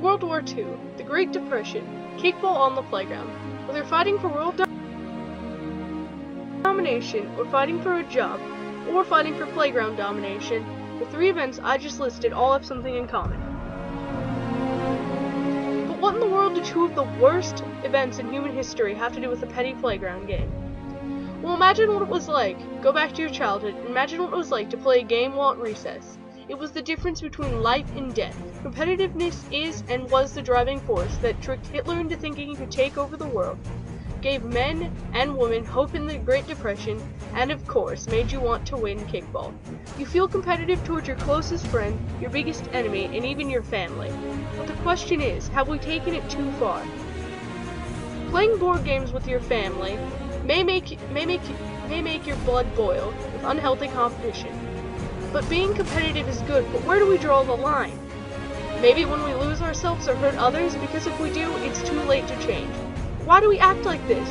World War II, the Great Depression, kickball on the playground. Whether fighting for world domination, or fighting for a job, or fighting for playground domination, the three events I just listed all have something in common. But what in the world do two of the worst events in human history have to do with a petty playground game? Well, imagine what it was like. Go back to your childhood and imagine what it was like to play a game while at recess. It was the difference between life and death. Competitiveness is and was the driving force that tricked Hitler into thinking he could take over the world, gave men and women hope in the Great Depression, and of course, made you want to win kickball. You feel competitive towards your closest friend, your biggest enemy, and even your family. But the question is, have we taken it too far? Playing board games with your family may make your blood boil with unhealthy competition. But being competitive is good, but where do we draw the line? Maybe when we lose ourselves or hurt others, because if we do, it's too late to change. Why do we act like this?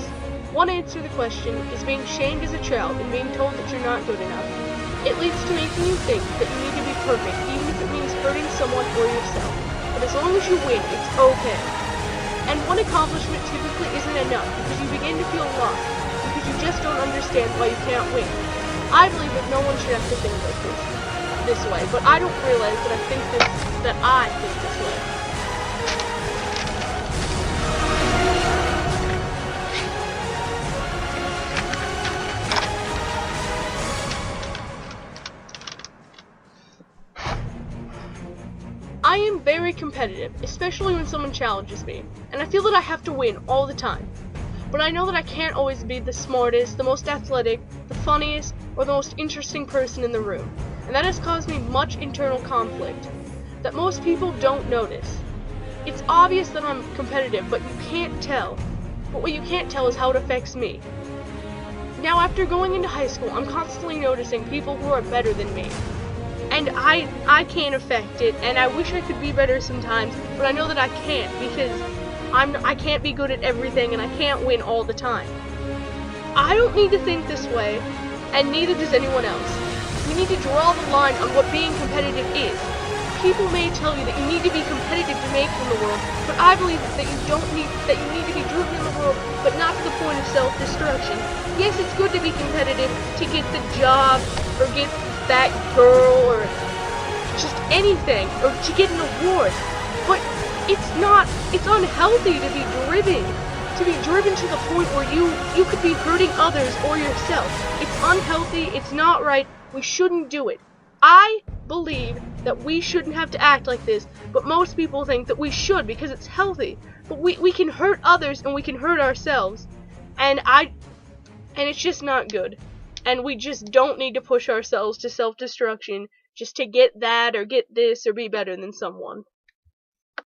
One answer to the question is being shamed as a child and being told that you're not good enough. It leads to making you think that you need to be perfect, even if it means hurting someone or yourself. But as long as you win, it's okay. And one accomplishment typically isn't enough, because you begin to feel lost, because you just don't understand why you can't win. I believe that no one should have to think like this way, but I don't realize that I think this way. I am very competitive, especially when someone challenges me, and I feel that I have to win all the time. But I know that I can't always be the smartest, the most athletic, the funniest, or the most interesting person in the room, and that has caused me much internal conflict that most people don't notice. It's obvious that I'm competitive, but you can't tell. But what you can't tell is how it affects me. Now, after going into high school, I'm constantly noticing people who are better than me. And I can't affect it, and I wish I could be better sometimes, but I know that I can't, because I can't be good at everything, and I can't win all the time. I don't need to think this way, and neither does anyone else. We need to draw the line on what being competitive is. People may tell you that you need to be competitive to make it in the world, but I believe that you need to be driven in the world, but not to the point of self-destruction. Yes, it's good to be competitive to get the job, or get that girl, or just anything, or to get an award, but it's unhealthy to be driven to the point where you could be hurting others or yourself. It's unhealthy, it's not right, we shouldn't do it. I believe that we shouldn't have to act like this, but most people think that we should because it's healthy, but we can hurt others and we can hurt ourselves, and it's just not good. And we just don't need to push ourselves to self-destruction just to get that or get this or be better than someone.